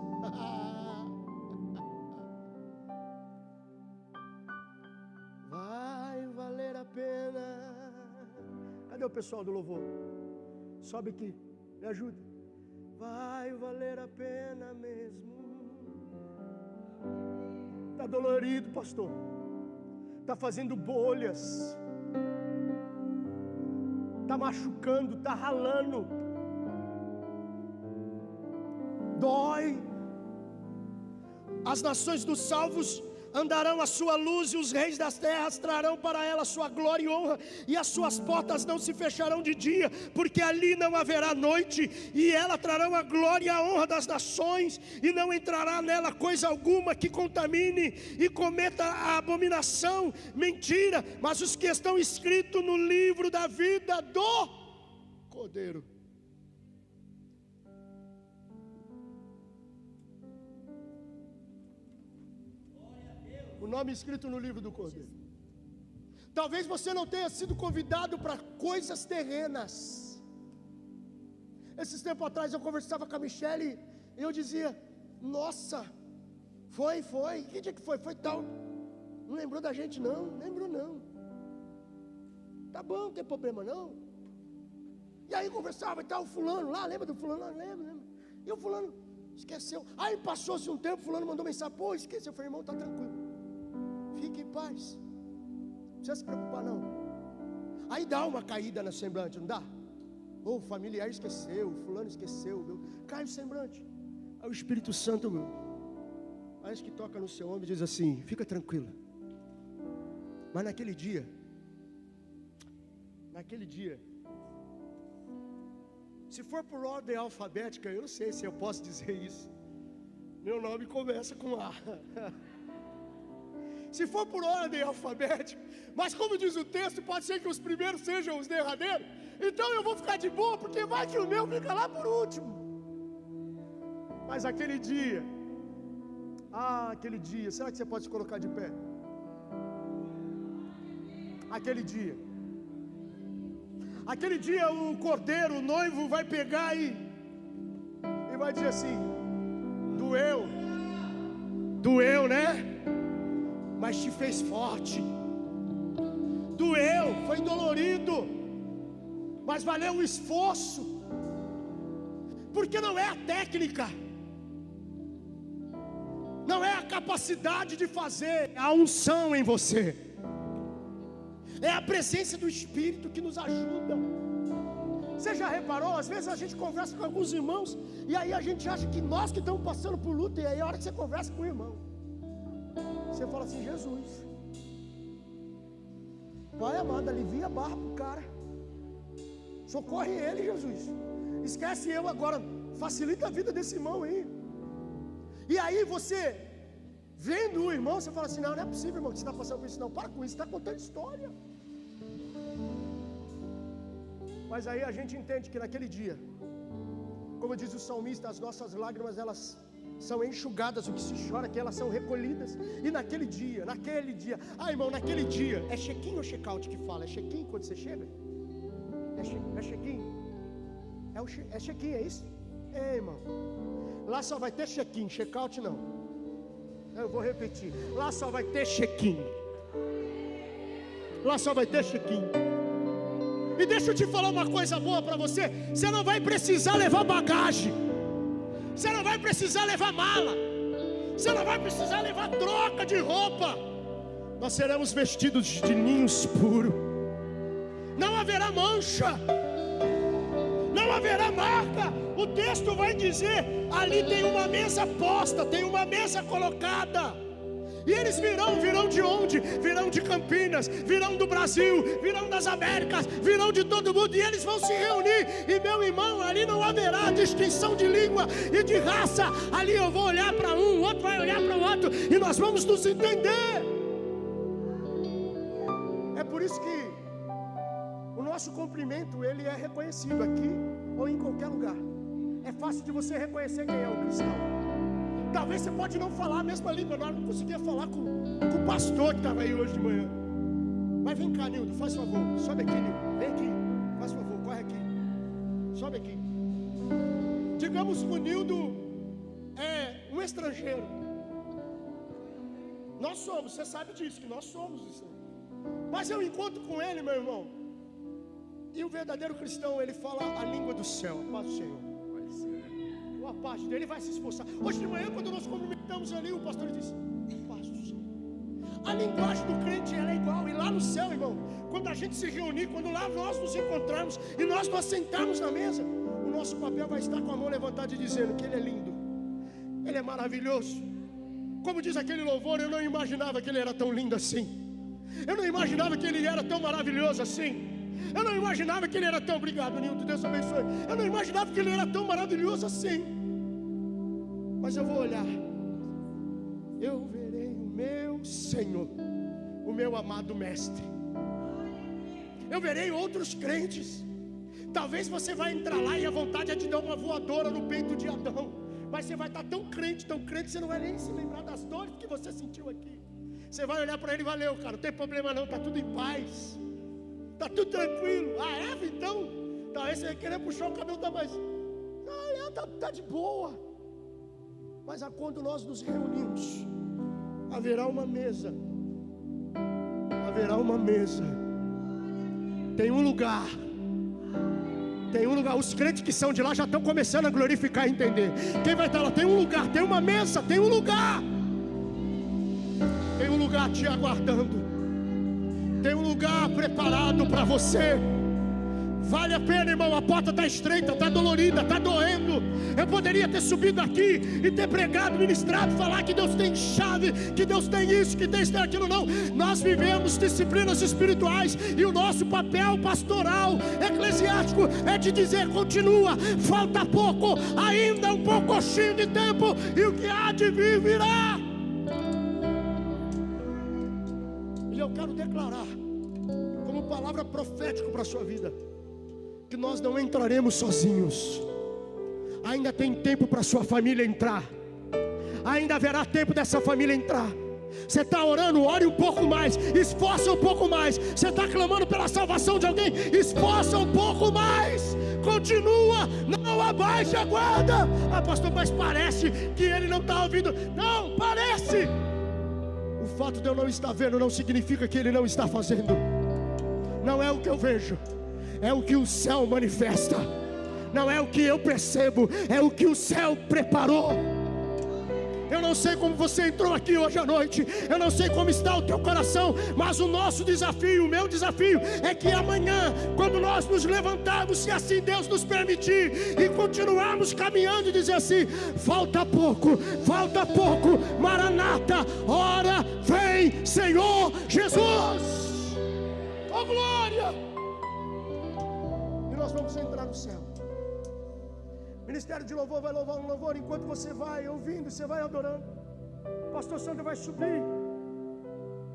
vai valer a pena. Cadê o pessoal do louvor? Sobe aqui, me ajuda. Vai valer a pena mesmo. Está dolorido, pastor, está fazendo bolhas, está machucando, está ralando, dói. As nações dos salvos andarão à sua luz, e os reis das terras trarão para ela sua glória e honra, e as suas portas não se fecharão de dia, porque ali não haverá noite, e ela trarão a glória e a honra das nações, e não entrará nela coisa alguma que contamine e cometa a abominação, mentira, mas os que estão escritos no livro da vida do Cordeiro. O nome escrito no livro do Cordeiro. Talvez você não tenha sido convidado para coisas terrenas. Esses tempos atrás eu conversava com a Michele, e eu dizia: nossa, foi, que dia que foi? Foi tal. Não lembrou da gente não? Não lembrou não. Tá bom, não tem problema não. E aí conversava e tal, o fulano lá, lembra do fulano lá? Lembra. E o fulano esqueceu. Aí passou-se um tempo, o fulano mandou mensagem: pô, esqueceu. Eu falei: irmão, tá tranquilo, fique em paz, não precisa se preocupar não. Aí dá uma caída no semblante, não dá? O familiar esqueceu, o fulano esqueceu, meu. Cai o semblante. Aí o Espírito Santo, meu, parece que toca no seu ombro e diz assim: fica tranquila. Mas naquele dia, se for por ordem alfabética, eu não sei se eu posso dizer isso, meu nome começa com A. Se for por ordem alfabética, mas como diz o texto, pode ser que os primeiros sejam os derradeiros. Então eu vou ficar de boa, porque vai que o meu fica lá por último. Mas aquele dia, será que você pode se colocar de pé? Aquele dia o cordeiro, o noivo, vai pegar e vai dizer assim: doeu, né? Mas te fez forte. Doeu, foi dolorido, mas valeu o esforço. Porque não é a técnica, não é a capacidade de fazer, é a unção em você, é a presença do Espírito que nos ajuda. Você já reparou? Às vezes a gente conversa com alguns irmãos, e aí a gente acha que nós que estamos passando por luta, e aí a hora que você conversa com o irmão, você fala assim: Jesus, Pai amado, alivia a barra pro cara, socorre ele, Jesus, esquece eu agora, facilita a vida desse irmão aí. E aí você, vendo o irmão, você fala assim: não é possível, irmão, que você está passando por isso. Não, para com isso, está contando história. Mas aí a gente entende que naquele dia, Como diz o salmista, as nossas lágrimas, elas são enxugadas, o que se chora que elas são recolhidas. E naquele dia, irmão, naquele dia, é check-in ou check-out que fala? É check-in quando você chega? É check-in? É check-in, é isso? É, irmão. Lá só vai ter check-in, check-out não. Eu vou repetir. Lá só vai ter check-in. Lá só vai ter check-in. E deixa eu te falar uma coisa boa para você. Você não vai precisar levar bagagem. Você não vai precisar levar mala. Você não vai precisar levar troca de roupa. Nós seremos vestidos de linhos puros. Não haverá mancha. Não haverá marca. O texto vai dizer: ali tem uma mesa posta, tem uma mesa colocada. E eles virão de onde? Virão de Campinas, virão do Brasil, virão das Américas, virão de todo mundo. E eles vão se reunir. E meu irmão, ali não haverá distinção de língua e de raça. Ali eu vou olhar para um, o outro vai olhar para o outro, e nós vamos nos entender. É por isso que o nosso cumprimento, ele é reconhecido aqui ou em qualquer lugar. É fácil de você reconhecer quem é um cristão. Talvez você pode não falar a mesma língua. Nós não conseguia falar com o pastor que estava aí hoje de manhã. Mas vem cá, Nildo, faz favor. Sobe aqui, Nildo. Vem aqui. Faz favor, corre aqui. Sobe aqui. Digamos que o Nildo é um estrangeiro. Nós somos, você sabe disso, que nós somos isso. Mas eu encontro com ele, meu irmão. E o verdadeiro cristão, ele fala a língua do céu. A paz do Senhor. A paz dele, ele vai se esforçar. Hoje de manhã, quando nós cumprimentamos ali, o pastor disse: paz do Senhor. A linguagem do crente, ela é igual. E lá no céu, irmão, quando a gente se reunir, quando lá nós nos encontrarmos e nós nos sentarmos na mesa, o nosso papel vai estar com a mão levantada e dizendo que ele é lindo, ele é maravilhoso. Como diz aquele louvor, eu não imaginava que ele era tão lindo assim. Eu não imaginava que ele era tão maravilhoso assim. Eu não imaginava que ele era tão... Obrigado, Nilton, Deus abençoe. Eu não imaginava que ele era tão maravilhoso assim. Mas eu vou olhar. Eu verei o meu Senhor, o meu amado mestre. Eu verei outros crentes. Talvez você vai entrar lá e a vontade é de dar uma voadora no peito de Adão. Mas você vai estar tão crente, você não vai nem se lembrar das dores que você sentiu aqui. Você vai olhar para ele e valeu, cara, não tem problema não, está tudo em paz. Está tudo tranquilo. A Eva, então, talvez você vai querer puxar o cabelo da mais. Não, ela está de boa. Mas quando nós nos reunimos, haverá uma mesa. Haverá uma mesa. Tem um lugar. Tem um lugar. Os crentes que são de lá já estão começando a glorificar e entender. Quem vai estar lá? Tem um lugar, tem uma mesa, tem um lugar. Tem um lugar te aguardando. Tem um lugar preparado para você. Vale a pena, irmão. A porta está estreita, está dolorida, está doendo. Eu poderia ter subido aqui e ter pregado, ministrado, falar que Deus tem chave, que Deus tem isso, que Deus tem aquilo. Não, nós vivemos disciplinas espirituais e o nosso papel pastoral, eclesiástico, é de dizer: continua, falta pouco, ainda um pouquinho de tempo, e o que há de vir virá. E eu quero declarar, como palavra profética para a sua vida, que nós não entraremos sozinhos. Ainda tem tempo para sua família entrar. Ainda haverá tempo dessa família entrar. Você está orando, ore um pouco mais, esforça um pouco mais. Você está clamando pela salvação de alguém, esforça um pouco mais. Continua, não abaixe a guarda. Ah, pastor, mas parece que ele não está ouvindo. Não, parece. O fato de eu não estar vendo não significa que ele não está fazendo. Não é o que eu vejo, é o que o céu manifesta. Não é o que eu percebo, é o que o céu preparou. Eu não sei como você entrou aqui hoje à noite, eu não sei como está o teu coração, mas o nosso desafio, o meu desafio, é que amanhã, quando nós nos levantarmos, se assim Deus nos permitir, e continuarmos caminhando e dizer assim: falta pouco, Maranata, ora vem Senhor Jesus. Oh glória! E nós vamos entrar no céu. Ministério de louvor vai louvar um louvor. Enquanto você vai ouvindo, você vai adorando, pastor Sandro vai subir.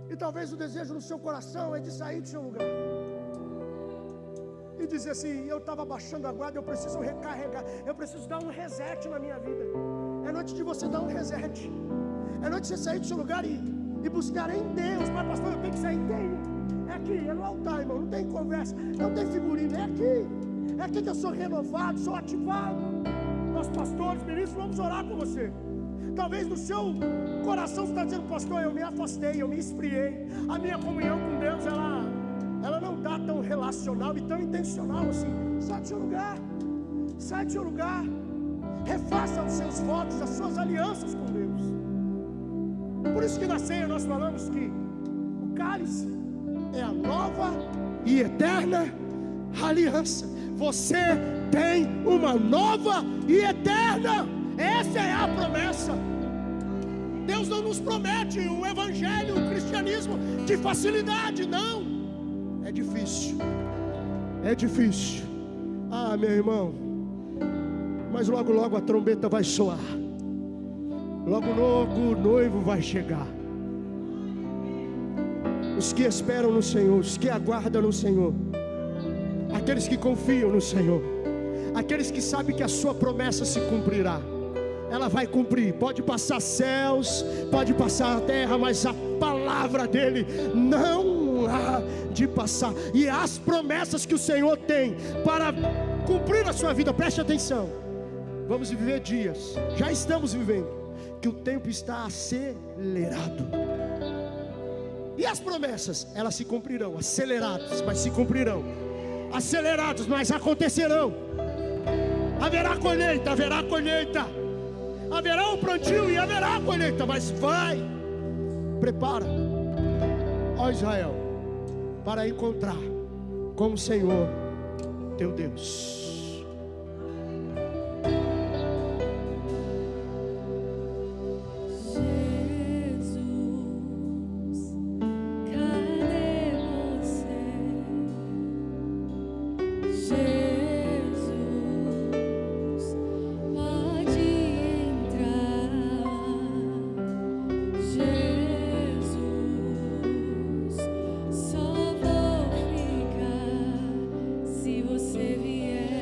E talvez o desejo no seu coração é de sair do seu lugar e dizer assim: eu estava baixando a guarda, eu preciso recarregar, eu preciso dar um reset na minha vida. É noite de você dar um reset. É noite de você sair do seu lugar e buscar em Deus. Mas pastor, eu tenho que sair? Tenho. É aqui, é no altar, irmão. Não tem conversa, não tem figurino. É aqui. É aqui que eu sou renovado, sou ativado. Nós pastores, ministros, vamos orar com você. Talvez no seu coração você está dizendo: pastor, eu me afastei, eu me esfriei. A minha comunhão com Deus, ela não está tão relacional e tão intencional assim. Sai do seu lugar. Sai do seu lugar. Refaça os seus votos, as suas alianças com Deus. Por isso que na ceia nós falamos que o cálice é a nova e eterna aliança. Você tem uma nova e eterna. Essa é a promessa. Deus não nos promete um evangelho, um cristianismo de facilidade, não. É difícil. É difícil. Ah, meu irmão, mas logo logo a trombeta vai soar. Logo logo o noivo vai chegar. Os que esperam no Senhor, os que aguardam no Senhor, aqueles que confiam no Senhor, aqueles que sabem que a sua promessa se cumprirá, ela vai cumprir. Pode passar céus, pode passar a terra, mas a palavra dele não há de passar. E as promessas que o Senhor tem para cumprir a sua vida, preste atenção. Vamos viver dias, já estamos vivendo, que o tempo está acelerado. E as promessas, elas se cumprirão. Aceleradas, mas se cumprirão. Acelerados, mas acontecerão. Haverá colheita, haverá colheita. Haverá um plantio e haverá colheita, mas vai. Prepara, ó Israel, para encontrar com o Senhor teu Deus. Só vou ficar se você vier.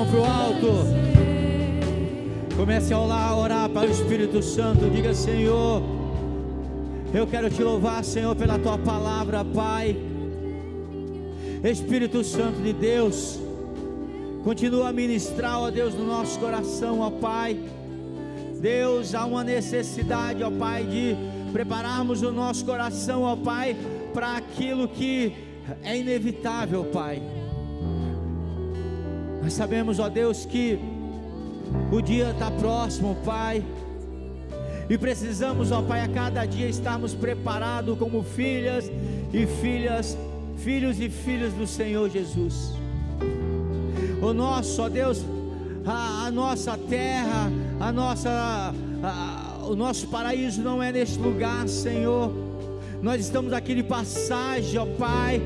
mão para o alto. Comece a orar para o Espírito Santo. Diga: Senhor, eu quero te louvar, Senhor, pela tua palavra, Pai. Espírito Santo de Deus, continua a ministrar, ó Deus, no nosso coração, ó Pai. Deus, há uma necessidade, ó Pai, de prepararmos o nosso coração, ó Pai, para aquilo que é inevitável, Pai. Nós sabemos, ó Deus, que o dia está próximo, Pai, e precisamos, ó Pai, a cada dia estarmos preparados como filhas e filhas, filhos e filhas do Senhor Jesus. O nosso, ó Deus, a nossa terra, o nosso paraíso não é neste lugar, Senhor. Nós estamos aqui de passagem, ó Pai.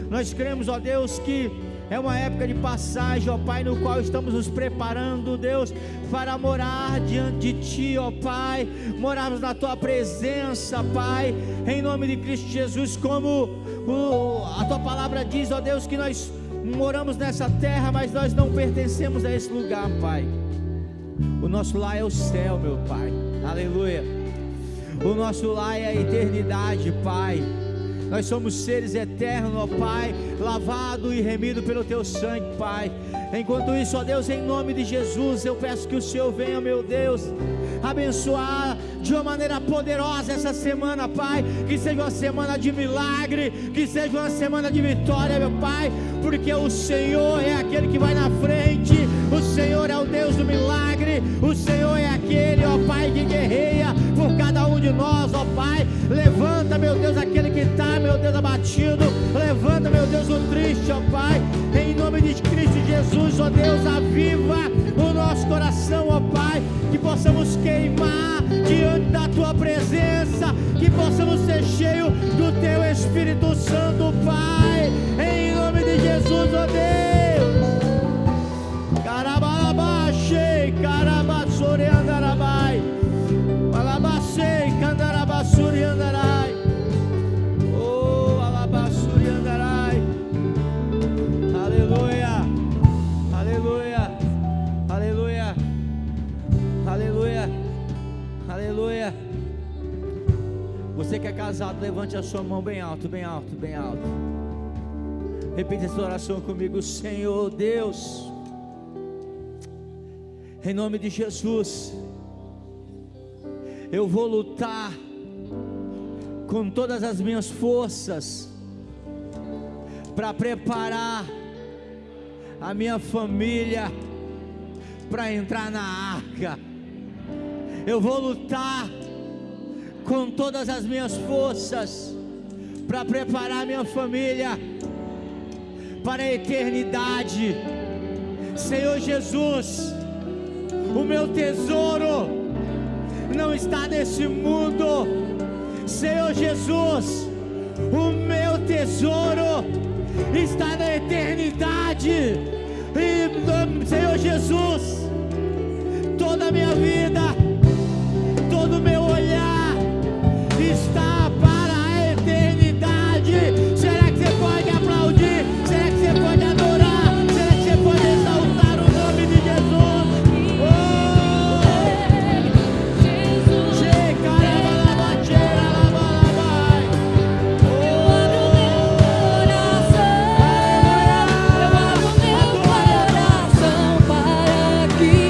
Nós cremos, ó Deus, que é uma época de passagem, ó Pai, no qual estamos nos preparando, Deus, para morar diante de Ti, ó Pai, morarmos na Tua presença, Pai, em nome de Cristo Jesus, como a Tua palavra diz, ó Deus, que nós moramos nessa terra, mas nós não pertencemos a esse lugar, Pai. O nosso lar é o céu, meu Pai, aleluia. O nosso lar é a eternidade, Pai. Nós somos seres eternos, ó Pai, lavado e remido pelo Teu sangue, Pai. Enquanto isso, ó Deus, em nome de Jesus, eu peço que o Senhor venha, meu Deus, abençoar de uma maneira poderosa essa semana, Pai. Que seja uma semana de milagre, que seja uma semana de vitória, meu Pai, porque o Senhor é aquele que vai na frente. O Senhor é o Deus do milagre. O Senhor é aquele, ó Pai, que guerreia por cada um de nós, ó Pai. Levanta, meu Deus, aquele que está, meu Deus, abatido. Levanta, meu Deus, o triste, ó Pai, em nome de Cristo Jesus, ó Deus. Aviva o nosso coração, ó Pai, que possamos queimar diante da Tua presença, que possamos ser cheios do Teu Espírito Santo, Pai, em nome de Jesus, ó Deus. Carabalabaxei, carabassori andarabai, alabacei, candarabassuri andarai, oh, alabassuri andarai, aleluia, aleluia, aleluia, aleluia, aleluia. Você que é casado, levante a sua mão bem alto, bem alto, bem alto. Repita essa oração comigo. Senhor Deus, em nome de Jesus, eu vou lutar com todas as minhas forças para preparar a minha família para entrar na arca. Eu vou lutar com todas as minhas forças para preparar a minha família para a eternidade. Senhor Jesus, o meu tesouro não está nesse mundo. Senhor Jesus, o meu tesouro está na eternidade. E, Senhor Jesus, toda a minha vida, todo o meu olhar está para a eternidade. Será que você pode aplaudir? Será que você pode adorar? Será que você pode exaltar o nome de Jesus? Aqui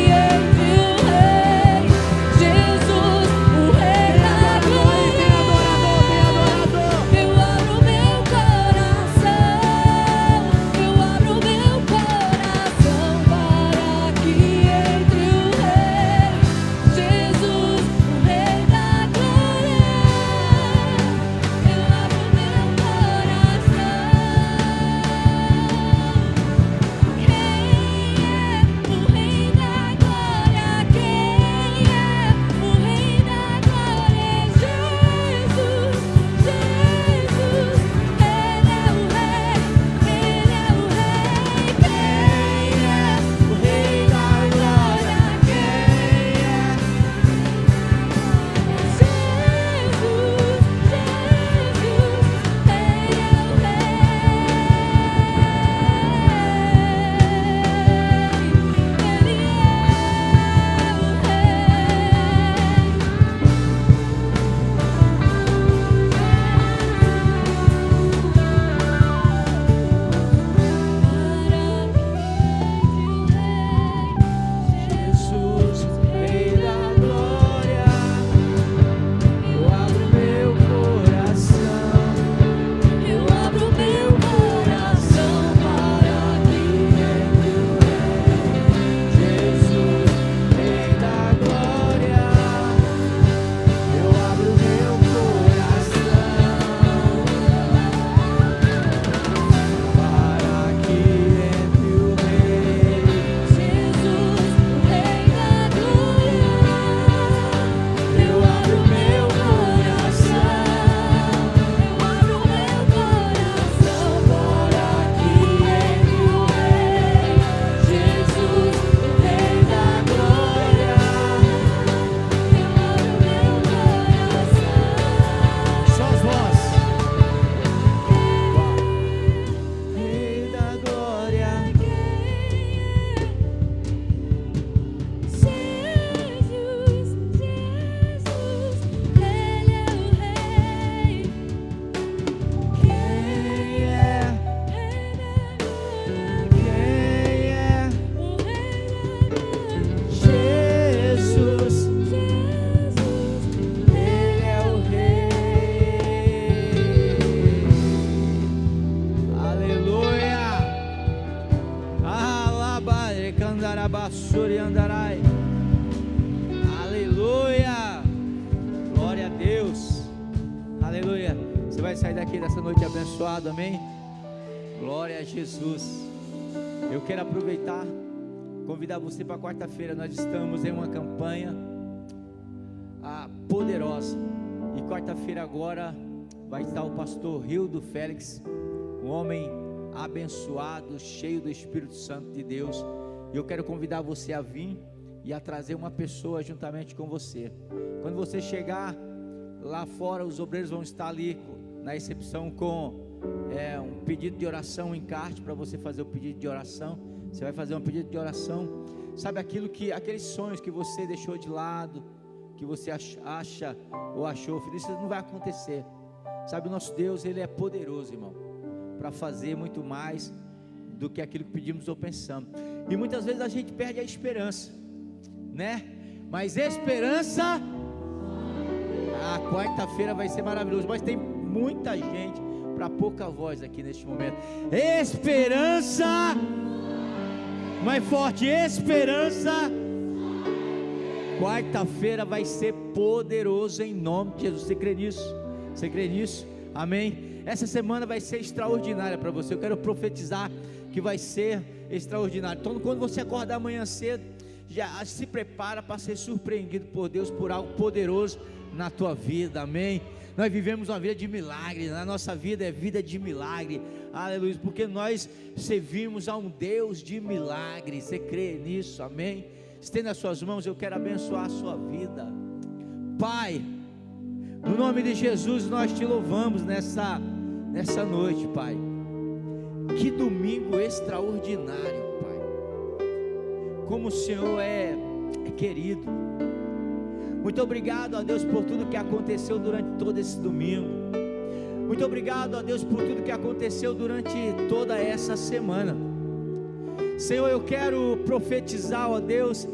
vai sair daqui dessa noite abençoado, amém? Glória a Jesus. Eu quero aproveitar, convidar você para quarta-feira. Nós estamos em uma campanha poderosa, e quarta-feira agora vai estar o pastor Rildo Félix, um homem abençoado, cheio do Espírito Santo de Deus. E eu quero convidar você a vir e a trazer uma pessoa juntamente com você. Quando você chegar lá fora, os obreiros vão estar ali na recepção com um pedido de oração, um encarte para você fazer o pedido de oração. Você vai fazer um pedido de oração, sabe, aqueles sonhos que você deixou de lado, que você acha ou achou, filho, isso não vai acontecer. Sabe, o nosso Deus, Ele é poderoso, irmão, para fazer muito mais do que aquilo que pedimos ou pensamos. E muitas vezes a gente perde a esperança, né? Mas esperança, a quarta-feira vai ser maravilhoso. Mas tem muita gente para pouca voz aqui neste momento. Esperança, mais forte, esperança. Quarta-feira vai ser poderoso em nome de Jesus. Você crê nisso? Você crê nisso? Amém? Essa semana vai ser extraordinária para você. Eu quero profetizar que vai ser extraordinário. Então, quando você acordar amanhã cedo, já se prepara para ser surpreendido por Deus, por algo poderoso na tua vida. Amém? Nós vivemos uma vida de milagre. Na nossa vida é vida de milagre. Aleluia, porque nós servimos a um Deus de milagre. Você crê nisso? Amém? Estenda as suas mãos, eu quero abençoar a sua vida. Pai, no nome de Jesus nós te louvamos nessa noite, Pai. Que domingo extraordinário, Pai. Como o Senhor é querido. Muito obrigado a Deus por tudo que aconteceu durante todo esse domingo. Muito obrigado a Deus por tudo que aconteceu durante toda essa semana. Senhor, eu quero profetizar, ó Deus,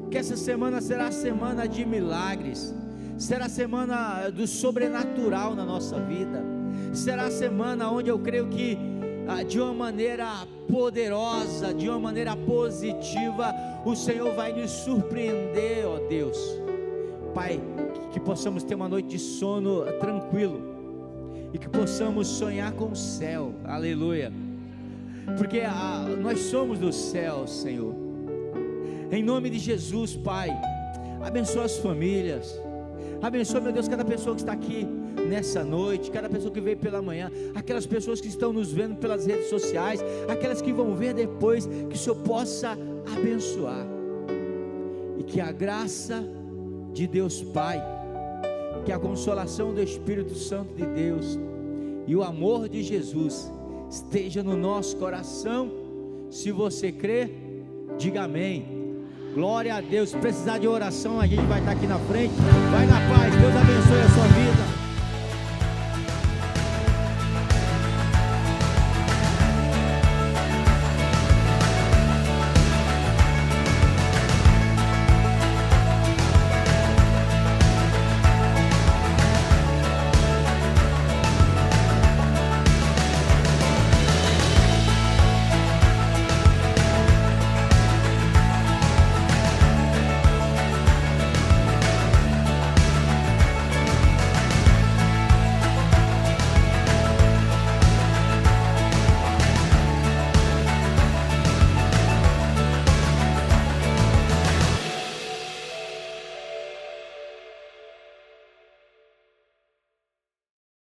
que essa semana será semana de milagres, será semana do sobrenatural na nossa vida, será semana onde eu creio que de uma maneira poderosa, de uma maneira positiva, o Senhor vai nos surpreender, ó Deus. Pai, que possamos ter uma noite de sono tranquilo, e que possamos sonhar com o céu, aleluia, porque nós somos do céu, Senhor. Em nome de Jesus, Pai, abençoa as famílias, abençoa, meu Deus, cada pessoa que está aqui nessa noite, cada pessoa que veio pela manhã, aquelas pessoas que estão nos vendo pelas redes sociais, aquelas que vão ver depois, que o Senhor possa abençoar, e que a graça de Deus Pai, que a consolação do Espírito Santo de Deus e o amor de Jesus esteja no nosso coração. Se você crê, diga amém. Glória a Deus. Se precisar de oração, a gente vai estar aqui na frente. Vai na paz, Deus abençoe a sua vida.